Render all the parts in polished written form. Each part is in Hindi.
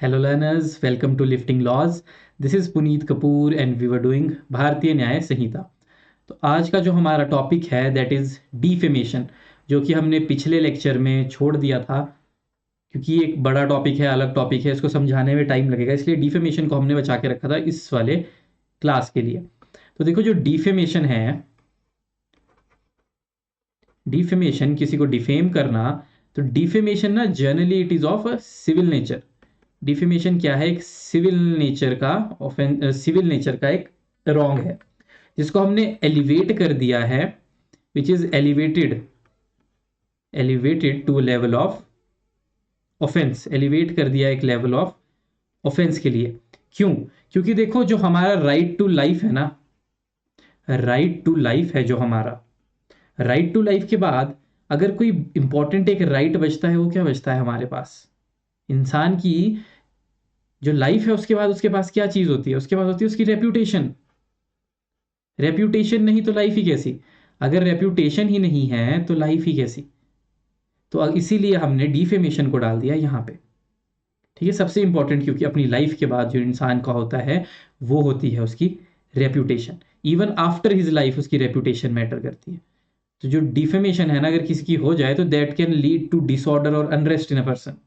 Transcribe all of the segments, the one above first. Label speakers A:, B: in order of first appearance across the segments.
A: Hello learners, welcome to Lifting Laws. This is Puneet Kapoor and we were doing भारतीय न्याय संहिता। तो आज का जो हमारा टॉपिक है दैट इज डिफेमेशन, जो कि हमने पिछले लेक्चर में छोड़ दिया था क्योंकि ये एक बड़ा टॉपिक है, अलग टॉपिक है, इसको समझाने में टाइम लगेगा, इसलिए डिफेमेशन को हमने बचा के रखा था इस वाले क्लास के लिए। तो देखो जो डिफेमेशन है, डिफेमेशन किसी को डिफेम करना, तो डिफेमेशन ना generally it is of a civil nature. Defamation क्या है? एक सिविल नेचर का सिविल नेचर का एक रॉन्ग है जिसको हमने एलिवेट कर दिया है, which is elevated to level of offence. Elevate कर दिया एक लेवल ऑफ ऑफेंस के लिए। क्यों? क्योंकि देखो जो हमारा राइट टू लाइफ है ना, राइट टू लाइफ है जो हमारा, राइट टू लाइफ के बाद अगर कोई इंपॉर्टेंट एक राइट बचता है, वो क्या बचता है हमारे पास? इंसान की जो लाइफ है उसके बाद उसके पास क्या चीज होती है? उसके पास होती है उसकी रेप्यूटेशन। रेप्यूटेशन नहीं तो लाइफ ही कैसी? अगर रेप्यूटेशन ही नहीं है तो लाइफ ही कैसी? तो इसीलिए हमने डिफेमेशन को डाल दिया यहाँ पे। ठीक है, सबसे इंपॉर्टेंट, क्योंकि अपनी लाइफ के बाद जो इंसान का होता है वो होती है उसकी reputation. Even after his life उसकी रेप्यूटेशन मैटर करती है। तो जो डिफेमेशन है ना, अगर किसी की हो जाए तो that can lead to disorder और unrest in a person.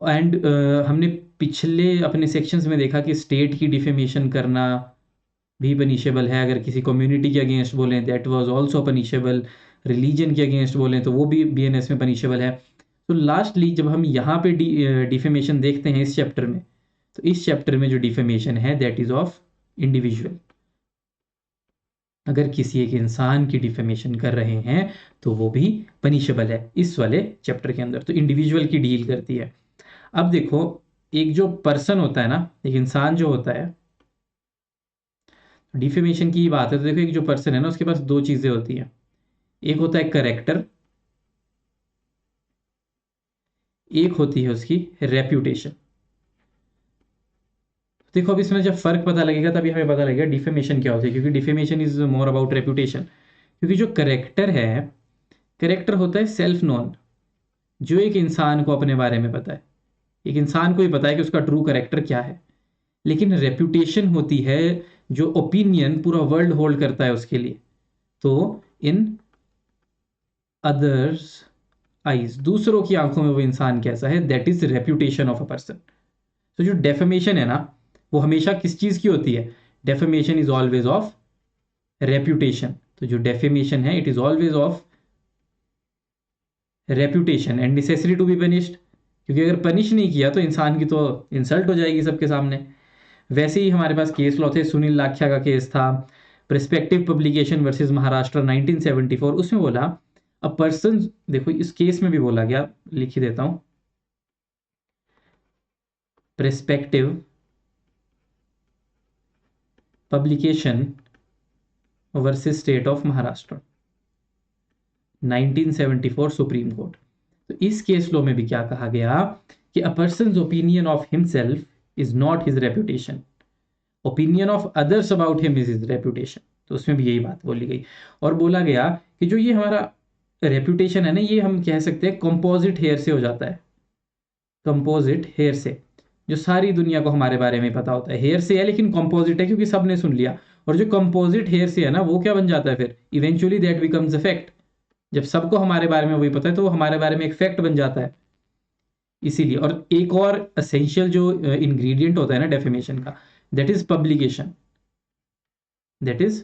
A: And हमने पिछले अपने सेक्शंस में देखा कि स्टेट की डिफेमेशन करना भी पनिशेबल है। अगर किसी कम्युनिटी के अगेंस्ट बोलें that was also punishable. Religion के अगेंस्ट बोलें तो वो भी बीएनएस में पनिशेबल है। तो लास्टली जब हम यहाँ पे डिफेमेशन देखते हैं इस चैप्टर में, तो इस चैप्टर में जो डिफेमेशन है दैट इज ऑफ इंडिविजुअल। अगर किसी एक इंसान की डिफेमेशन कर रहे हैं तो वो भी पनिशेबल है इस वाले चैप्टर के अंदर। तो इंडिविजुअल की डील करती है। अब देखो, एक जो पर्सन होता है ना, एक इंसान जो होता है, डिफेमेशन की बात है तो देखो एक जो पर्सन है ना उसके पास दो चीजें होती हैं। एक होता है करेक्टर, एक होती है उसकी रेप्यूटेशन। देखो अब इसमें जब फर्क पता लगेगा तभी हमें पता लगेगा डिफेमेशन क्या होती है, क्योंकि defamation is more about reputation. क्योंकि जो करेक्टर है, करेक्टर होता है सेल्फ नोन, जो एक इंसान को अपने बारे में पता है। एक इंसान को ही पता है कि उसका ट्रू करेक्टर क्या है। लेकिन रेप्यूटेशन होती है जो ओपिनियन पूरा वर्ल्ड होल्ड करता है उसके लिए। तो इन अदर्स आइज, दूसरों की आंखों में वो इंसान कैसा है, that is reputation of a person. तो जो डेफेमेशन है ना, वो हमेशा किस चीज की होती है? Defamation is always of reputation. तो जो डेफेमेशन है it is always of reputation and necessary to be punished. क्योंकि अगर पनिश नहीं किया तो इंसान की तो इंसल्ट हो जाएगी सबके सामने। वैसे ही हमारे पास केस लॉ थे, सुनील लाखिया का केस था, प्रिस्पेक्टिव पब्लिकेशन वर्सेस महाराष्ट्र 1974। उसमें बोला अ पर्सन, देखो इस केस में भी बोला गया, लिख ही देता हूं, perspective publication versus state of Maharashtra 1974 supreme court. तो इस केस लॉ में भी क्या कहा गया कि a person opinion of himself is not his reputation, opinion of others about him is his reputation. तो उसमें भी यही बात बोली गई। और बोला गया कि जो ये हमारा रेप्यूटेशन है ना, ये हम कह सकते हैं कंपोजिट हेयर से हो जाता है। कंपोजिट हेयर से, जो सारी दुनिया को हमारे बारे में पता होता है। हेयर से है लेकिन कंपोजिट है क्योंकि सबने सुन लिया। और जो कंपोजिट हेयर से है ना, वो क्या बन जाता है फिर? Eventually that becomes a fact. जब सबको हमारे बारे में वही पता है तो वो हमारे बारे में एक फैक्ट बन जाता है। इसीलिए, और एक और असेंशियल जो इंग्रेडिएंट होता है ना डेफेमेशन का, that is publication. That is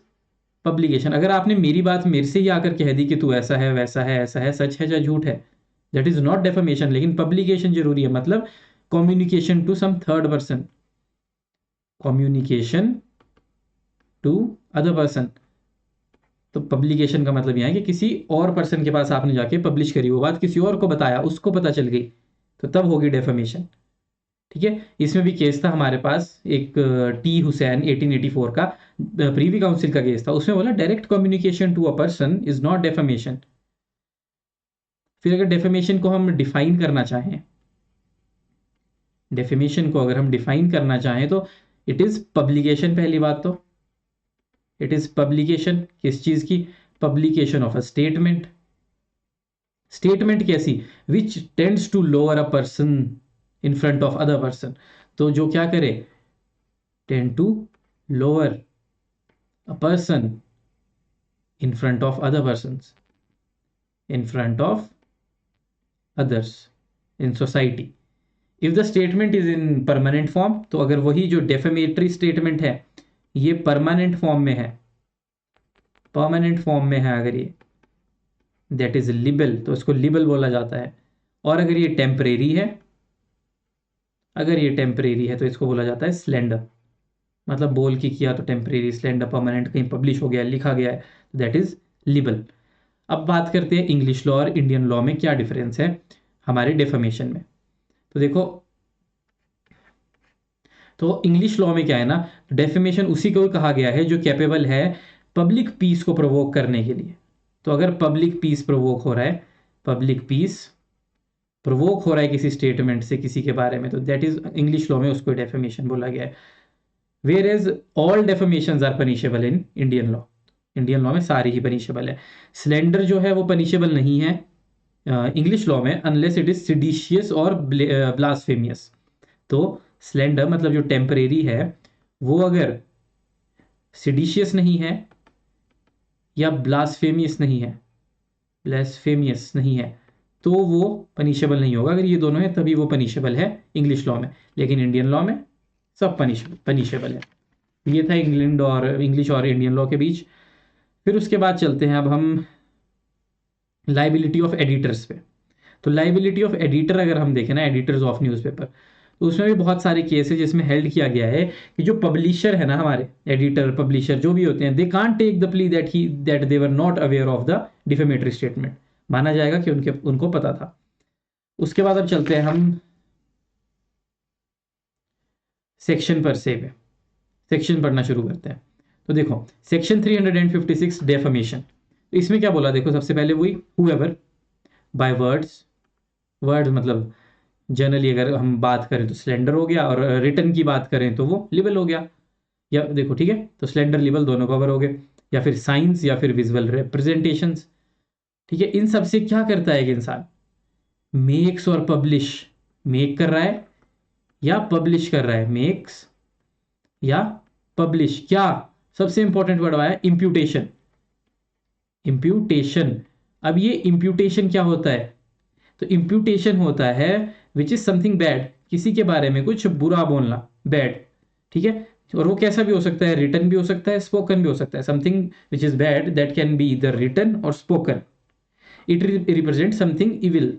A: publication. अगर आपने मेरी बात मेरे से ही आकर कह दी कि तू ऐसा है वैसा है ऐसा है, सच है या झूठ है, दैट इज नॉट डेफेमेशन। लेकिन पब्लिकेशन जरूरी है, मतलब communication to some third person, communication to other person. तो पब्लिकेशन का मतलब यह है कि किसी और पर्सन के पास आपने जाके पब्लिश करी, वो बात किसी और को बताया, उसको पता चल गई, तो तब होगी डेफेमेशन। ठीक है, इसमें भी केस था हमारे पास एक टी हुसैन 1884 का, प्रीवी काउंसिल का केस था। उसमें बोला direct communication to a person is not defamation. फिर अगर डेफेमेशन को हम डिफाइन करना चाहें, डेफेमेशन को अगर हम डिफाइन करना चाहें तो इट इज पब्लिकेशन। पहली बात तो इट इज पब्लिकेशन किस चीज की? Publication of a statement. Statement कैसी? Which tends to lower a person in front of other person, तो जो क्या करे, tend to lower a person in front of other persons, in front of others in society. If the statement is in permanent form, तो अगर वही जो डेफेमेटरी स्टेटमेंट है ये परमानेंट फॉर्म में है, परमानेंट फॉर्म में है अगर ये, दैट इज लिबल, तो इसको लिबल बोला जाता है। और अगर ये टेम्परेरी है, अगर ये टेम्परेरी है तो इसको बोला जाता है स्लेंडर, मतलब बोल के किया तो टेम्परेरी, स्लेंडर परमानेंट, कहीं पब्लिश हो गया, लिखा गया है, दैट इज लिबल। अब बात करते हैं इंग्लिश लॉ और इंडियन लॉ में क्या डिफरेंस है हमारे डेफेमेशन में। तो देखो, तो इंग्लिश लॉ में क्या है ना, डेफेमेशन उसी को कहा गया है जो कैपेबल है पब्लिक पीस को प्रोवोक करने के लिए। तो अगर पब्लिक पीस प्रोवोक हो रहा है, पब्लिक पीस प्रोवोक हो रहा है किसी स्टेटमेंट से किसी के बारे में, तो दैट इज इंग्लिश लॉ में उसको डेफेमेशन बोला गया है। Whereas all defamation are punishable in Indian law, Indian law में सारी ही पनिशेबल है। स्लेंडर जो है वो पनिशेबल नहीं है इंग्लिश लॉ में, अनलेस इट इज सिडिशियस और ब्लास्फेमियस। तो स्लेंडर मतलब जो टेम्परेरी है वो अगर सिडिशियस नहीं है या ब्लास्फेमियस नहीं है, ब्लास्फेमियस नहीं है, तो वो पनिशेबल नहीं होगा। अगर ये दोनों है तभी वो पनिशेबल है इंग्लिश लॉ में, लेकिन इंडियन लॉ में सब पनिशेबल है। ये था इंग्लैंड और इंग्लिश और इंडियन लॉ के बीच। फिर उसके बाद चलते हैं अब हम लाइबिलिटी ऑफ एडिटर्स पे। तो लाइबिलिटी ऑफ एडिटर अगर हम देखें ना, एडिटर्स ऑफ न्यूज़पेपर, तो उसमें भी बहुत सारे केस है जिसमें हेल्ड किया गया है कि जो पब्लिशर है ना, हमारे एडिटर पब्लिशर जो भी होते हैं, they can't take the plea that they were not aware of the defamatory statement, माना जाएगा कि उनको पता था। उसके बाद अब चलते हैं हम सेक्शन पर से पे, सेक्शन पढ़ना शुरू करते हैं। तो देखो सेक्शन 356 डेफमेशन, इसमें क्या बोला, देखो सबसे पहले वही हुएवर बाय वर्ड्स, वर्ड्स मतलब जनरली अगर हम बात करें तो स्लेंडर हो गया, और रिटर्न की बात करें तो वो लिबल हो गया। या देखो ठीक है, तो स्लेंडर लिबल दोनों कवर हो गए, या फिर साइंस या फिर विजुअल रिप्रेजेंटेशंस। ठीक है, इन सब से क्या करता है एक इंसान, मेक्स और पब्लिश, मेक कर रहा है या पब्लिश कर रहा है, मेक्स या पब्लिश। क्या सबसे इंपॉर्टेंट वर्ड आया, इंप्यूटेशन, इंप्यूटेशन। अब ये इंप्यूटेशन क्या होता है, तो इंप्यूटेशन होता है विच इज समथिंग बैड, किसी के बारे में कुछ बुरा बोलना, बैड। ठीक है, और वो कैसा भी हो सकता है, रिटन भी हो सकता है, स्पोकन भी हो सकता है। Something which is bad that can be इधर रिटन और spoken, it represent something evil,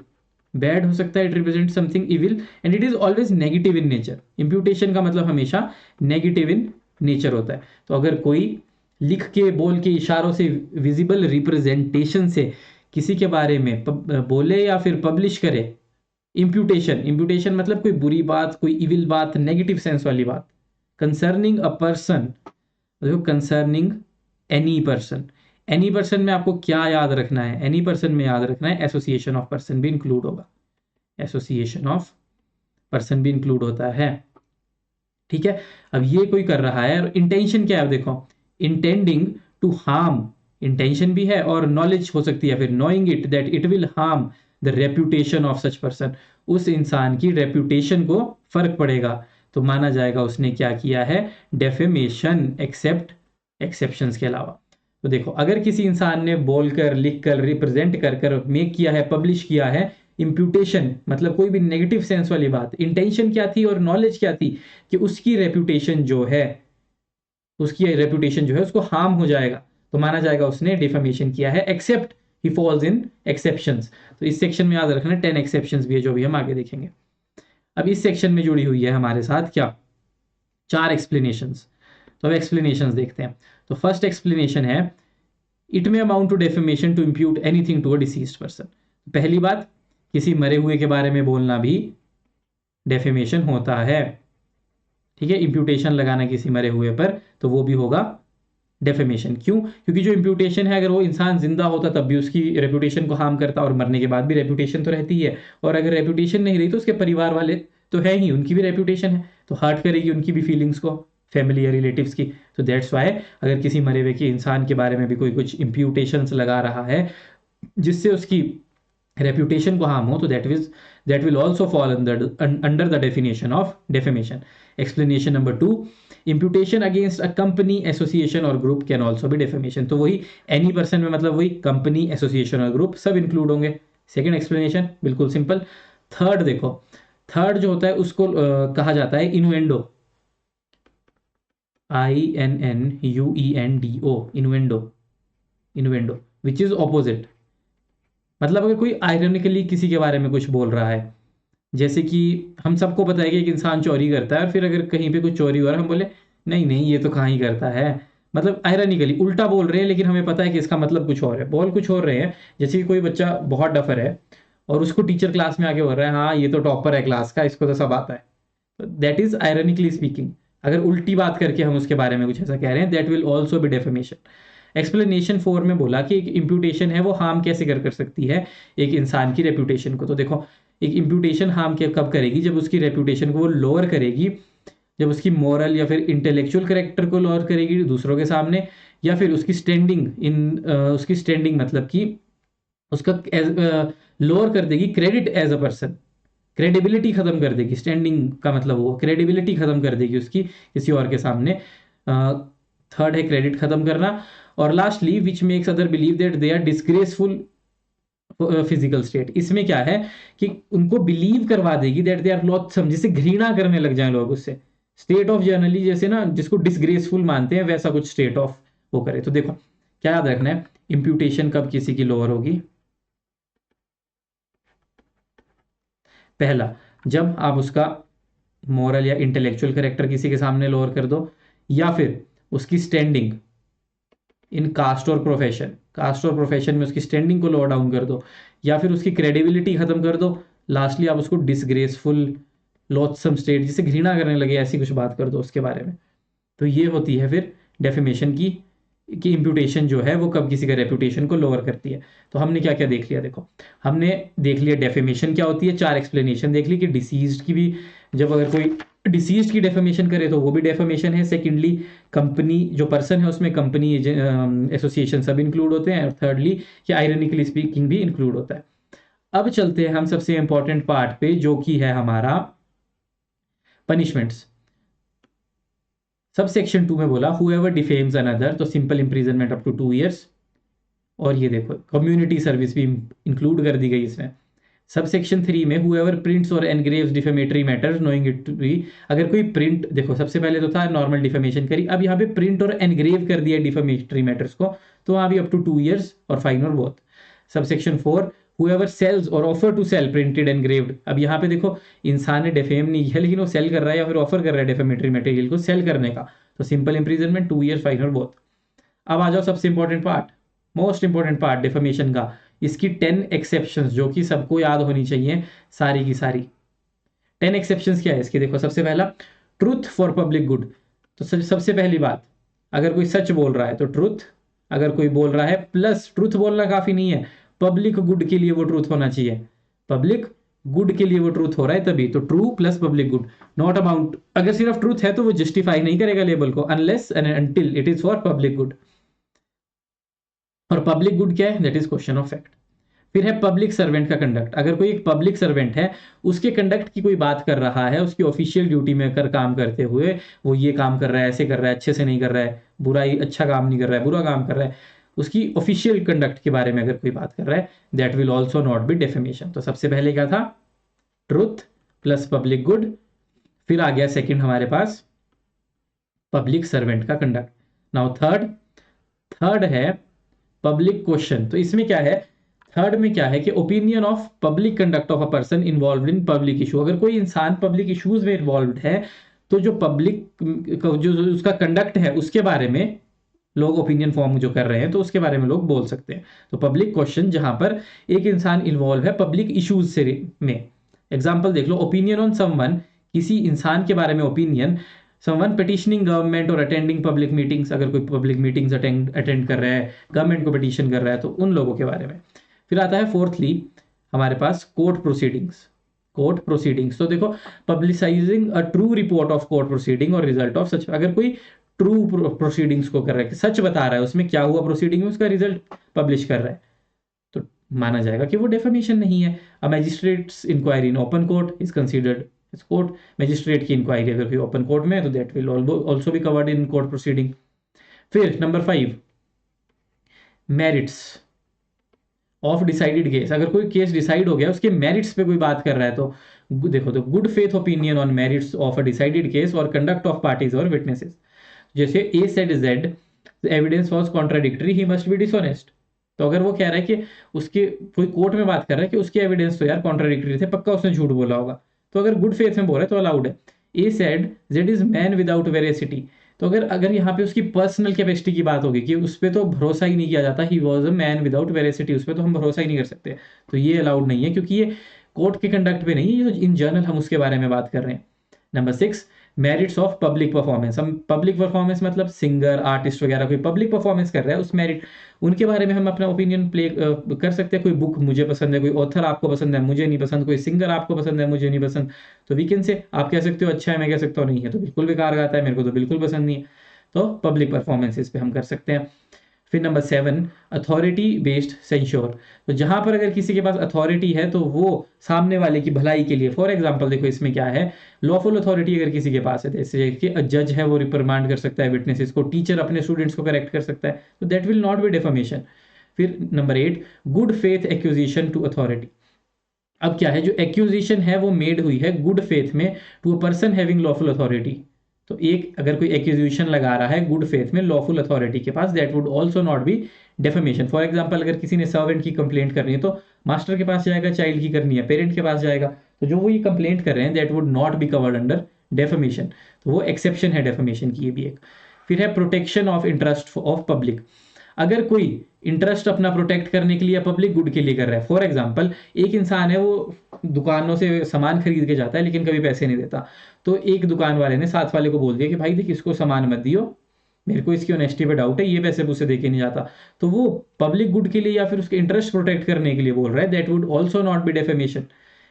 A: bad हो सकता है, it represent something evil, and it is always negative in nature. Imputation का मतलब हमेशा नेगेटिव इन नेचर होता है। तो अगर कोई लिख के बोल के इशारों से विजिबल रिप्रेजेंटेशन से किसी के बारे में बोले या फिर पब्लिश करे, इंप्यूटेशन, इंप्यूटेशन मतलब कोई बुरी बात, कोई इविल बात, नेगेटिव सेंस वाली बात, कंसर्निंग अ पर्सन, देखो concerning any person, any person में आपको क्या याद रखना है, एनी पर्सन में याद रखना है एसोसिएशन ऑफ पर्सन भी इंक्लूड होगा, एसोसिएशन ऑफ पर्सन भी इंक्लूड होता है। ठीक है, अब ये कोई कर रहा है, और इंटेंशन क्या है, देखो इंटेंडिंग टू हार्म, इंटेंशन भी है, और नॉलेज हो सकती है, फिर knowing it that it will harm the reputation of such person, उस इंसान की रेप्यूटेशन को फर्क पड़ेगा, तो माना जाएगा उसने क्या किया है, डेफेमेशन, एक्सेप्ट एक्सेप्शंस के अलावा। तो देखो अगर किसी इंसान ने बोलकर, लिखकर, रिप्रेजेंट कर कर मेक किया है, पब्लिश किया है, इंप्यूटेशन मतलब कोई भी नेगेटिव सेंस वाली बात, इंटेंशन क्या थी और नॉलेज क्या थी, कि उसकी रेप्यूटेशन जो है, उसकी रेप्यूटेशन जो है उसको हार्म हो जाएगा, तो माना जाएगा उसने डिफेमेशन किया है, except he falls in exceptions. तो इस सेक्शन में याद रखना 10 एक्सेप्शंस भी है, जो भी हम आगे देखेंगे। अब इस सेक्शन में जुड़ी हुई है हमारे साथ क्या, 4 एक्सप्लेनेशंस। तो अब एक्सप्लेनेशंस देखते हैं। तो फर्स्ट एक्सप्लेनेशन है, it may amount to defamation to impute anything to a deceased person. पहली बात, किसी मरे हुए के बारे में बोलना भी डेफेमेशन होता है। ठीक है, इंप्यूटेशन लगाना किसी मरे हुए पर, तो वो भी होगा डेफेमेशन। क्यों, क्योंकि जो इंप्यूटेशन है, अगर वो इंसान जिंदा होता तब भी उसकी रेपुटेशन को हार्म करता, और मरने के बाद भी रेपुटेशन तो रहती है, और अगर रेपुटेशन नहीं रही तो उसके परिवार वाले तो है ही, उनकी भी रेपुटेशन है, तो हर्ट करेगी उनकी भी फीलिंग्स को, फैमिली या रिलेटिव्स की। तो दैट्स वाई अगर किसी मरे हुए के इंसान के बारे में भी कोई कुछ इंप्यूटेशंस लगा रहा है जिससे उसकी रेप्यूटेशन को हार्म हो तो that will also fall under the definition of defamation. Explanation number 2, imputation against a company, association और group can also be defamation. तो वही एनी पर्सन में मतलब वही कंपनी, एसोसिएशन और ग्रुप सब इंक्लूड होंगे. सेकेंड एक्सप्लेनेशन बिल्कुल सिंपल. थर्ड देखो, थर्ड जो होता है उसको कहा जाता है innuendo, INNUENDO, innuendo. Innuendo which is opposite. मतलब अगर कोई आयरनिकली किसी के बारे में कुछ बोल रहा है, जैसे कि हम सबको पता है कि एक इंसान चोरी करता है और फिर अगर कहीं पे कुछ चोरी हो रहा है हम बोले नहीं नहीं ये तो कहाँ ही करता है, मतलब आयरनिकली उल्टा बोल रहे हैं लेकिन हमें पता है कि इसका मतलब कुछ और है, बोल कुछ और रहे हैं. जैसे कि कोई बच्चा बहुत डफर है और उसको टीचर क्लास में आके बोल रहा है हाँ ये तो टॉपर है क्लास का, इसको तो सब आता है, दैट इज आयरनिकली स्पीकिंग. अगर उल्टी बात करके हम उसके बारे में कुछ ऐसा कह रहे हैं, that will also be defamation. Explanation 4 में बोला कि एक इम्प्यूटेशन है वो हार्म कैसे कर सकती है एक इंसान की रेप्यूटेशन को. तो देखो, एक इम्प्यूटेशन हार्म कब करेगी, जब उसकी रेप्यूटेशन को वो लोअर करेगी, जब उसकी मॉरल या फिर इंटेलेक्चुअल करेक्टर को लोअर करेगी दूसरों के सामने, या फिर उसकी स्टैंडिंग उसकी स्टैंडिंग मतलब कि उसका लोअर कर देगी credit as a person, credibility खत्म कर देगी. स्टैंडिंग का मतलब वो क्रेडिबिलिटी खत्म कर देगी उसकी किसी और के सामने. थर्ड है क्रेडिट खत्म करना. और lastly which makes other believe that they are disgraceful physical state. इसमें क्या है कि उनको बिलीव करवा देगी दैट दे आर लॉथसम, जिसे घृणा करने लग जाए लोग उससे. स्टेट ऑफ जर्नली जैसे ना जिसको डिसग्रेसफुल मानते हैं वैसा कुछ स्टेट ऑफ वो करे. तो देखो क्या याद रखना है, इंप्यूटेशन कब किसी की लोअर होगी. पहला, जब आप उसका मॉरल या इंटेलेक्चुअल करेक्टर किसी के सामने लोअर कर दो, या फिर उसकी स्टैंडिंग इन कास्ट और प्रोफेशन, कास्ट और प्रोफेशन में उसकी स्टैंडिंग को लोअर डाउन कर दो, या फिर उसकी क्रेडिबिलिटी खत्म कर दो. लास्टली आप उसको डिसग्रेसफुल लॉथसम स्टेट, जिसे घृणा करने लगे ऐसी कुछ बात कर दो उसके बारे में. तो ये होती है फिर डेफेमेशन की कि इम्प्यूटेशन जो है वो कब किसी का रेपुटेशन को लोअर करती है. तो हमने क्या क्या देख लिया, देखो हमने देख लिया डेफेमेशन क्या होती है, 4 एक्सप्लेनेशन देख ली कि डिसीज्ड की भी, जब अगर कोई डिसीज्ड की डेफेमेशन करे तो वो भी डेफेमेशन है. सेकेंडली कंपनी जो पर्सन है उसमें कंपनी, एसोसिएशन सब इंक्लूड होते हैं. और थर्डली कि आयरनिकली स्पीकिंग भी इंक्लूड होता है. अब चलते हैं हम सबसे इंपॉर्टेंट पार्ट पे जो कि है हमारा पनिशमेंट्स. सब सेक्शन 2 में बोला हुएवर डिफेम्स अनदर, तो simple imprisonment up to 2 years. और ये देखो कम्युनिटी सर्विस भी इंक्लूड कर दी गई इसमें. सब सेक्शन 3 में हुएवर प्रिंट्स और engraves defamatory matters knowing it to be, अगर कोई प्रिंट, देखो सबसे पहले तो था नॉर्मल डिफेमेशन करी, अब यहाँ पे प्रिंट और एनग्रेव कर दिया डिफेमेटरी मैटर्स को, तो वहाँ भी अप टू 2 years और फाइन और both. Sub section 4, whoever sells और offer to sell printed engraved. अब यहाँ पे देखो इंसान ने डिफेम नहीं किया लेकिन वो सेल कर रहा है या फिर ऑफर कर रहा है डिफेमेटरी मटेरियल को सेल करने का, तो सिंपल इंप्रिजनमेंट 2 years फाइन और बोथ. अब आ जाओ सबसे important part, most important part defamation का. इसकी 10 एक्सेप्शंस जो कि सबको याद होनी चाहिए सारी की सारी. 10 एक्सेप्शंस क्या है इसके, देखो सबसे पहला ट्रूथ फॉर पब्लिक गुड. तो सबसे पहली बात, अगर कोई सच बोल रहा है तो ट्रूथ, अगर कोई बोल रहा है प्लस ट्रूथ बोलना काफी नहीं है, पब्लिक गुड के लिए वो ट्रूथ होना चाहिए, पब्लिक गुड के लिए वो ट्रूथ हो रहा है तभी, तो true plus public good, not about. अगर सिर्फ ट्रूथ है तो वो जस्टिफाई नहीं करेगा लेबल को unless and until it is for public good. और पब्लिक गुड क्या है, that is question of fact. फिर है पब्लिक सर्वेंट का कंडक्ट. अगर कोई एक पब्लिक सर्वेंट है, उसके कंडक्ट की कोई बात कर रहा है, उसकी ऑफिशियल ड्यूटी में कर काम करते हुए वो ये काम कर रहा है, ऐसे कर रहा है, अच्छे से नहीं कर रहा है, बुराई अच्छा काम नहीं कर रहा है, बुरा काम कर रहा है, उसकी ऑफिशियल कंडक्ट के बारे में अगर कोई बात कर रहा है, that will also not be defamation. तो सबसे पहले क्या था, ट्रुथ प्लस पब्लिक गुड. फिर आ गया सेकंड हमारे पास पब्लिक सर्वेंट का कंडक्ट. नाउ थर्ड, थर्ड है पब्लिक क्वेश्चन. तो इसमें क्या है, थर्ड में क्या है कि opinion of public conduct of a person involve in public issue. अगर कोई इंसान पब्लिक इश्यूज में इन्वॉल्व है तो जो पब्लिक जो उसका कंडक्ट है उसके बारे में लोग ओपिनियन फॉर्म जो कर रहे हैं तो उसके बारे में लोग बोल सकते हैं. तो पब्लिक क्वेश्चन जहां पर एक इंसान इन्वॉल्व है पब्लिक इश्यूज से में. एग्जाम्पल देख लो, ओपिनियन ऑन समवन, किसी इंसान के बारे में ओपिनियन, समवन पिटिशनिंग गवर्नमेंट और अटेंडिंग पब्लिक मीटिंग्स, अगर कोई पब्लिक मीटिंग्स अटेंड कर रहा है, गवर्नमेंट को पिटिशन कर रहा है तो उन लोगों के बारे में. फिर आता है फोर्थली हमारे पास कोर्ट प्रोसीडिंग्स. कोर्ट प्रोसीडिंग्स तो देखो पब्लिसाइजिंग a true report of court proceeding और रिजल्ट ऑफ सच. अगर कोई ट्रू प्रोसीडिंग्स को कर रहा है, सच बता रहा है उसमें क्या हुआ प्रोसीडिंग में, उसका रिजल्ट पब्लिश कर रहा है, तो माना जाएगा कि वो डेफेमेशन नहीं है। A magistrate's inquiry in open court is considered is court. Magistrate की इंक्वायरी अगर कोई ओपन कोर्ट में है तो that will also be covered in court proceeding. फिर number 5, merits of decided case. अगर कोई केस डिसाइड हो गया उसके मेरिट्स पे कोई बात कर रहा है तो देखो, तो good faith opinion on merits of a decided case और कंडक्ट ऑफ पार्टीज और विटनेसेस। जैसे A said Z, evidence was contradictory, he must be dishonest. तो अगर वो कह रहा है कि उसके कोई कोर्ट में बात कर रहा है कि उसके एविडेंस तो यार कॉन्ट्राडिक्टरी थे, पक्का उसने झूठ बोला होगा, तो अगर गुड फेथ में बोल रहा है तो अलाउड है। A said Z is man without veracity. तो अगर अगर यहाँ पे उसकी पर्सनल कैपेसिटी की बात होगी कि उस पर तो भरोसा ही नहीं किया जाता, he was a man without veracity, उस पर तो हम भरोसा ही नहीं कर सकते, तो ये अलाउड नहीं है, क्योंकि ये कोर्ट के कंडक्ट पे नहीं है, ये तो इन जनरल हम उसके बारे में बात कर रहे हैं। Number 6, merits of public performance. हम पब्लिक परफॉर्मेंस मतलब सिंगर, आर्टिस्ट वगैरह कोई पब्लिक परफॉर्मेंस कर रहा है, उस मेरिट उनके बारे में हम अपना ओपिनियन प्ले कर सकते हैं। कोई बुक मुझे पसंद है, कोई ऑथर आपको पसंद है, मुझे नहीं पसंद, कोई सिंगर आपको पसंद है, मुझे नहीं पसंद, तो वीकेंड से आप कह सकते हो अच्छा है, मैं कह सकता हूँ नहीं है तो बिल्कुल बेकार गाता है, मेरे को तो बिल्कुल पसंद नहीं है, तो पब्लिक परफॉर्मेंसेस पे हम कर सकते हैं। फिर नंबर 7, अथॉरिटी बेस्ड सेंश्योर। तो जहां पर अगर किसी के पास अथॉरिटी है तो वो सामने वाले की भलाई के लिए, फॉर एग्जांपल देखो इसमें क्या है, लॉफुल अथॉरिटी अगर किसी के पास है, जैसे कि जज है वो रिप्रिमांड कर सकता है विटनेसेस को, टीचर अपने स्टूडेंट्स को करेक्ट कर सकता है, तो that will not be defamation. फिर number 8, good faith accusation to authority. अब क्या है, जो एक्यूजिशन है वो मेड हुई है गुड फेथ में to a person having lawful authority. तो एक अगर कोई एक्यूजिशन लगा रहा है गुड फेथ में लॉफुल अथॉरिटी के पास, that would also not be defamation. For example अगर किसी ने सर्वेंट की कंप्लेंट करनी है तो मास्टर के पास जाएगा, चाइल्ड की करनी है पेरेंट के पास जाएगा, तो जो वो ये कंप्लेंट कर रहे हैं that would not be covered under defamation, तो वो एक्सेप्शन है डेफेमेशन की, ये भी एक। फिर है protection of interest of public. अगर कोई इंटरेस्ट अपना प्रोटेक्ट करने के लिए पब्लिक गुड के लिए कर रहा है, फॉर एग्जांपल एक इंसान है वो दुकानों से सामान खरीद के जाता है लेकिन कभी पैसे नहीं देता, तो एक दुकान वाले ने साथ वाले को बोल दिया कि भाई देख इसको सामान मत दियो, मेरे को इसकी ऑनेस्टी पे डाउट है, ये पैसे मुझसे दे के नहीं जाता, तो वो पब्लिक गुड के लिए या फिर उसके इंटरेस्ट प्रोटेक्ट करने के लिए बोल रहा है, that would also not be defamation.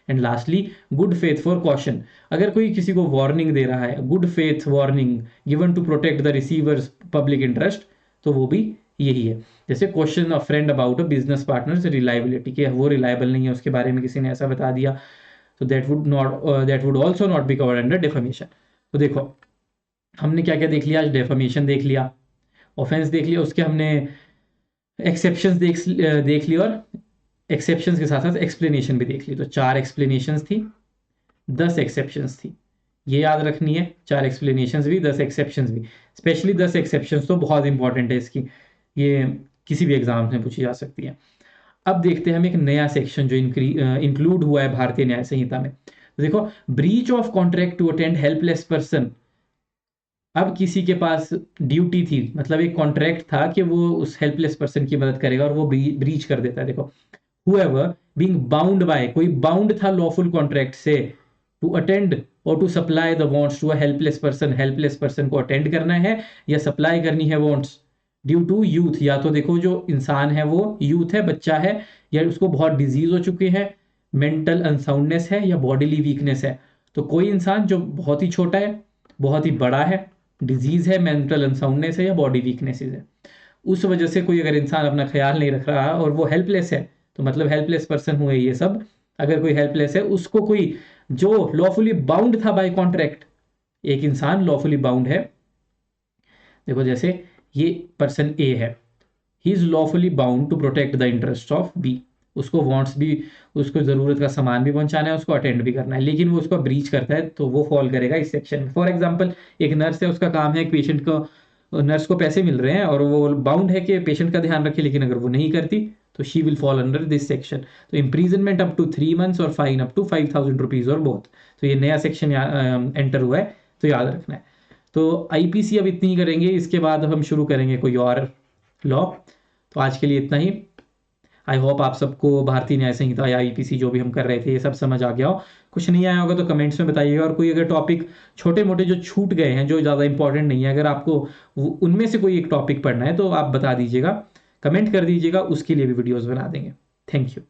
A: And lastly, good faith for caution. अगर कोई किसी को वार्निंग दे रहा है, good faith warning given to protect the receivers public interest, तो वो भी यही है। जैसे question of friend about a business partner reliability, कि वो रिलायबल नहीं है, उसके बारे में किसी ने ऐसा बता दिया, तो that would also not be covered under defamation. तो देखो हमने क्या क्या देख लिया आज, डेफेमेशन देख लिया, ऑफेंस देख लिया, उसके हमने एक्सेप्शंस देख ली, और एक्सेप्शंस के साथ साथ एक्सप्लेनेशन भी देख ली। तो 4 एक्सप्लेनेशंस थी, 10 एक्सेप्शंस थी, ये याद रखनी है, 4 एक्सप्लेनेशंस भी 10 एक्सेप्शंस भी। स्पेशली 10 एक्सेप्शंस तो बहुत इंपॉर्टेंट है इसकी, ये किसी भी एग्जाम में पूछी जा सकती है। अब देखते हैं हम एक नया सेक्शन जो इंक्लूड हुआ है भारतीय न्याय संहिता में। तो देखो, breach of contract to attend helpless person. अब किसी के पास ड्यूटी थी, मतलब एक कॉन्ट्रैक्ट था कि वो उस हेल्पलेस पर्सन की मदद करेगा और वो ब्रीच कर देता है। देखो, whoever being bound by, कोई बाउंड था लॉफुल कॉन्ट्रैक्ट से, टू अटेंड और to supply the wants to a helpless person, helpless person को अटेंड करना है या सप्लाई करनी है वांट्स, ड्यू टू यूथ, या तो देखो जो इंसान है वो यूथ है, बच्चा है, या उसको बहुत डिजीज हो चुकी है, मेंटल अनसाउंडनेस है, या बॉडीली वीकनेस है। तो कोई इंसान जो बहुत ही छोटा है, बहुत ही बड़ा है, डिजीज है, मेंटल अनसाउंडनेस है, या बॉडी वीकनेस है, उस वजह से कोई अगर इंसान अपना ख्याल नहीं रख रहा और वो हेल्पलेस है, तो मतलब हेल्पलेस पर्सन हुए ये सब। अगर कोई हेल्पलेस है, उसको कोई जो लॉफुली बाउंड था बाय कॉन्ट्रैक्ट, एक इंसान लॉफुली बाउंड है, देखो जैसे ये पर्सन ए है, he is lawfully bound to protect the interest of B, उसको वांट्स भी, उसको जरूरत का सामान भी पहुंचाना है, उसको अटेंड भी करना है, लेकिन वो उसको ब्रीच करता है तो वो फॉल करेगा इस सेक्शन में। फॉर एग्जांपल एक नर्स है, उसका काम है एक पेशेंट को, नर्स को पैसे मिल रहे हैं और वो बाउंड है कि पेशेंट का ध्यान रखे, लेकिन अगर वो नहीं करती तो she will fall under this section. तो इम्प्रीजनमेंट अप टू 3 months और फाइन अप टू 5,000 रुपीज और बोथ। तो ये नया सेक्शन एंटर हुआ है, तो याद रखना है। तो आईपीसी अब इतनी ही करेंगे, इसके बाद हम शुरू करेंगे कोई और लॉ। तो आज के लिए इतना ही। आई होप आप सबको भारतीय न्याय संहिता या आईपीसी जो भी हम कर रहे थे ये सब समझ आ गया हो। कुछ नहीं आया होगा तो कमेंट्स में बताइएगा, और कोई अगर टॉपिक छोटे मोटे जो छूट गए हैं, जो ज़्यादा इंपॉर्टेंट नहीं है, अगर आपको उनमें से कोई एक टॉपिक पढ़ना है तो आप बता दीजिएगा, कमेंट कर दीजिएगा, उसके लिए भी वीडियोज़ बना देंगे। Thank you.